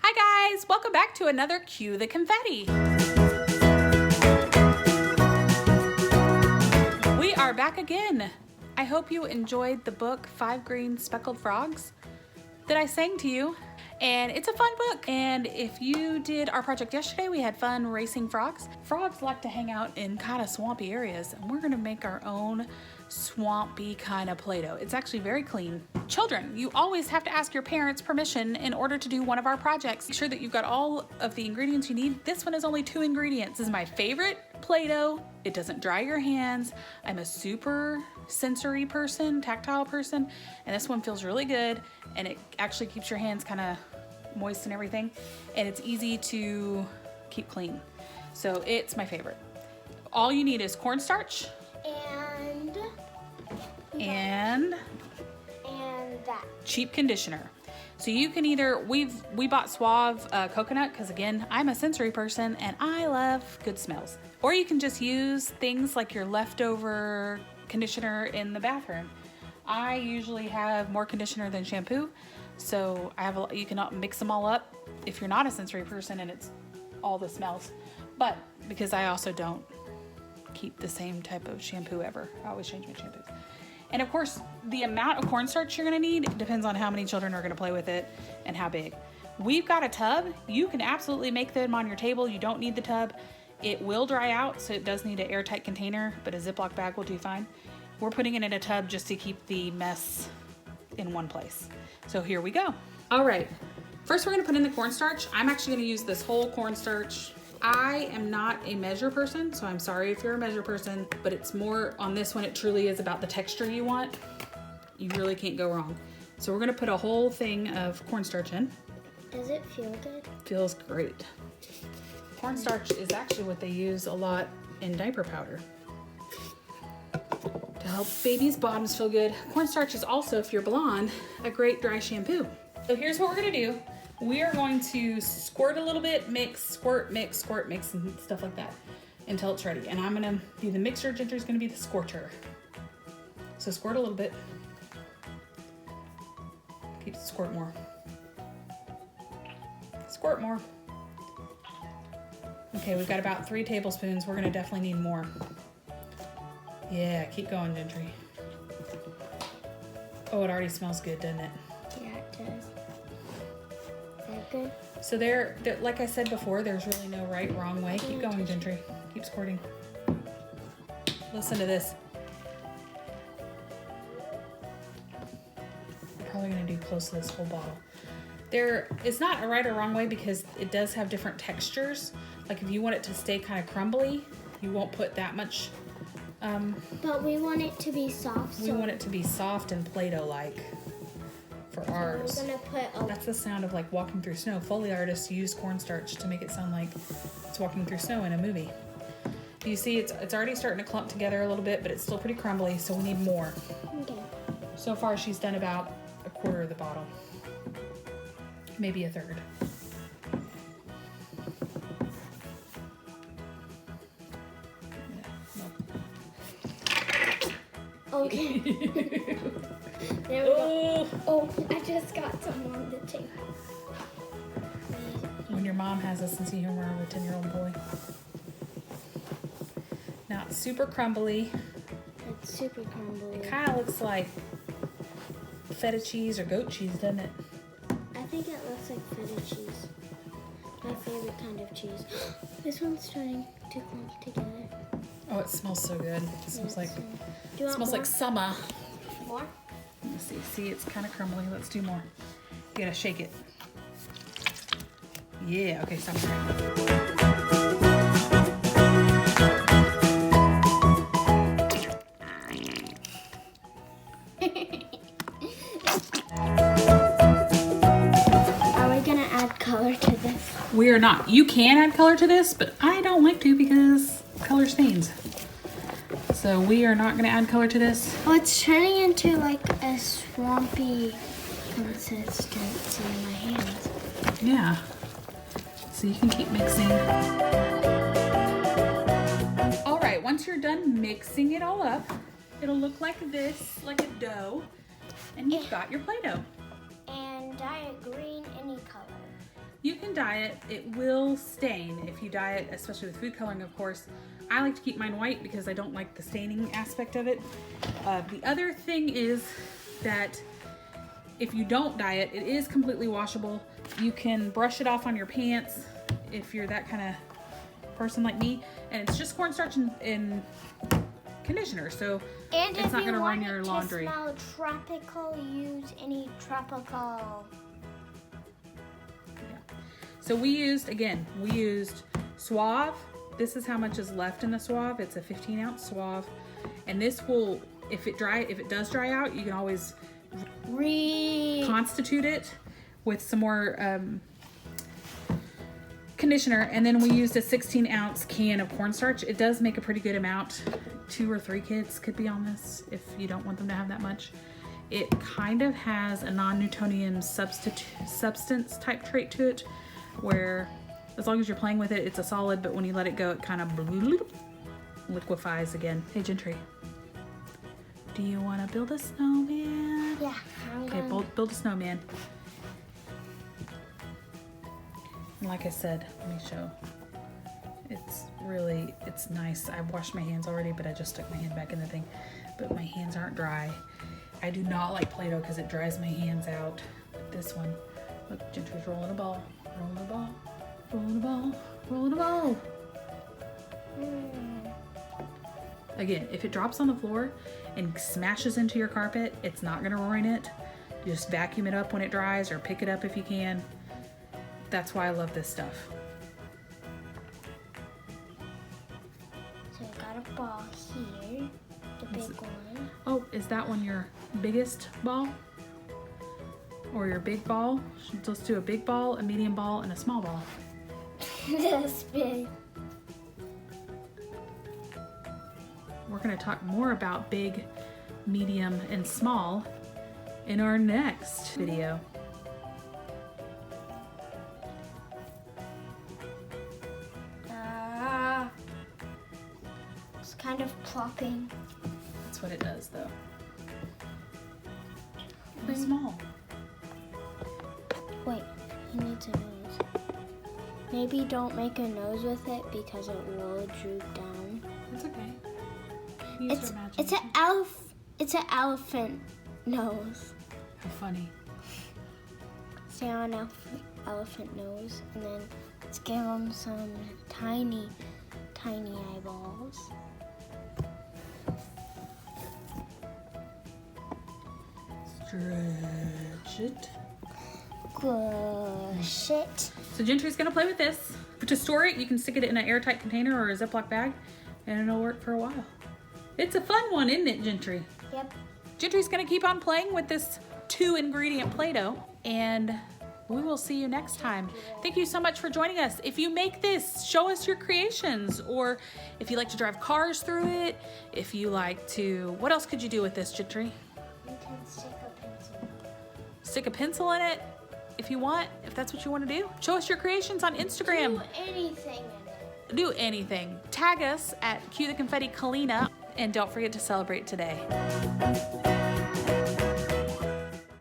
Hi guys, welcome back to another Cue the Confetti. We are back again. I hope you enjoyed the book 5 Green Speckled Frogs that I sang to you. And it's a fun book. And if you did our project yesterday, we had fun racing frogs. Frogs like to hang out in kind of swampy areas, and we're gonna make our own swampy kind of Play-Doh. It's actually very clean. Children, you always have to ask your parents' permission in order to do one of our projects. Make sure that you've got all of the ingredients you need. This one is only 2 ingredients. This is my favorite Play-Doh. It doesn't dry your hands. I'm a super sensory person, tactile person, and this one feels really good, and it actually keeps your hands kind of moist and everything, and it's easy to keep clean. So it's my favorite. All you need is cornstarch and that cheap conditioner. So you can either, we bought Suave coconut because again, I'm a sensory person and I love good smells. Or you can just use things like your leftover conditioner in the bathroom. I usually have more conditioner than shampoo, so you can mix them all up if you're not a sensory person and it's all the smells. But because I also don't keep the same type of shampoo ever, I always change my shampoos. And of course, the amount of cornstarch you're gonna need depends on how many children are gonna play with it and how big. We've got a tub. You can absolutely make them on your table. You don't need the tub. It will dry out, so it does need an airtight container, but a Ziploc bag will do fine. We're putting it in a tub just to keep the mess in one place. So here we go. All right, first we're gonna put in the cornstarch. I'm actually gonna use this whole cornstarch. I am not a measure person, so I'm sorry if you're a measure person, but it's more on this one, it truly is about the texture you want. You really can't go wrong. So we're gonna put a whole thing of cornstarch in. Does it feel good? Feels great. Cornstarch is actually what they use a lot in diaper powder to help babies' bottoms feel good. Cornstarch is also, if you're blonde, a great dry shampoo. So here's what we're gonna do. We are going to squirt a little bit, mix, squirt, mix, and stuff like that until it's ready. And I'm gonna be the mixer, Ginger's gonna be the squirter. So squirt a little bit. Keep squirt more. Squirt more. Okay, we've got about 3 tablespoons. We're gonna definitely need more. Yeah, keep going, Gentry. Oh, it already smells good, doesn't it? Yeah, it does. Is that good? So there, like I said before, there's really no right, wrong way. Keep going, Gentry. Keep squirting. Listen to this. I'm probably gonna do close to this whole bottle. There is not a right or wrong way because it does have different textures. Like if you want it to stay kind of crumbly, you won't put that much. But we want it to be soft. We want it to be soft and Play-Doh-like for ours. We're gonna put That's the sound of like walking through snow. Foley artists use cornstarch to make it sound like it's walking through snow in a movie. You see it's already starting to clump together a little bit, but it's still pretty crumbly, so we need more. Okay. So far she's done about 1/4 of the bottle. Maybe 1/3. Okay. There we go. Oh, I just got some on the table. When your mom has a sense of humor of a 10-year-old boy. Now it's super crumbly. It's super crumbly. It kind of looks like feta cheese or goat cheese, doesn't it? I think it looks like feta cheese. My favorite kind of cheese. This one's starting to clump together. Oh, it smells so good. It smells like more? summer. More? Let's see. See, it's kind of crumbly. Let's do more. You gotta shake it. Yeah. Okay. Stop Are we gonna add color to this? We are not. You can add color to this, but I don't like to because color stains. So we are not going to add color to this. Oh, it's turning into like a swampy consistency in my hands. Yeah. So you can keep mixing. All right, once you're done mixing it all up, it'll look like this, like a dough, and you've got your Play-Doh. And dye it green any color. You can dye it. It will stain if you dye it, especially with food coloring, of course. I like to keep mine white because I don't like the staining aspect of it. The other thing is that if you don't dye it, it is completely washable. You can brush it off on your pants if you're that kind of person like me. And it's just cornstarch and conditioner, so And it's if not you going to want ruin your it laundry. to smell tropical, use any tropical. So we used Suave. This is how much is left in the Suave. It's a 15-ounce Suave. And this will, if it does dry out, you can always reconstitute it with some more conditioner. And then we used a 16-ounce can of cornstarch. It does make a pretty good amount. 2 or 3 kids could be on this if you don't want them to have that much. It kind of has a non-Newtonian substance type trait to it, where as long as you're playing with it, it's a solid, but when you let it go, it kind of liquefies again. Hey, Gentry, do you want to build a snowman? Yeah. Okay, build a snowman. And like I said, let me show. It's nice. I've washed my hands already, but I just stuck my hand back in the thing. But my hands aren't dry. I do not like Play-Doh because it dries my hands out. But this one, look, Gentry's rolling a ball. Rolling a ball, rolling a ball, rolling a ball. Again, if it drops on the floor and smashes into your carpet, it's not gonna ruin it. Just vacuum it up when it dries or pick it up if you can. That's why I love this stuff. So I got a ball here, the big one. Oh, is that one your biggest ball? Or your big ball? Let's do a big ball, a medium ball, and a small ball. That's big. We're going to talk more about big, medium, and small in our next video. It's kind of plopping. That's what it does, though. It's small. Wait, he needs a nose. Maybe don't make a nose with it because it will droop down. It's okay. Use your It's an elephant nose. How funny. Stay on elephant nose, and then let's give him some tiny eyeballs. Stretch it. Good shit. So Gentry's gonna play with this. To store it, you can stick it in an airtight container or a Ziploc bag, and it'll work for a while. It's a fun one, isn't it, Gentry? Yep. Gentry's gonna keep on playing with this 2-ingredient Play-Doh, and we will see you next time. Thank you so much for joining us. If you make this, show us your creations, or if you like to drive cars through it, if you like to, what else could you do with this, Gentry? You can stick a pencil. Stick a pencil in it if you want, if that's what you want to do. Show us your creations on Instagram. Do anything in it. Do anything. Tag us at Cue the Confetti Kalina, and don't forget to celebrate today.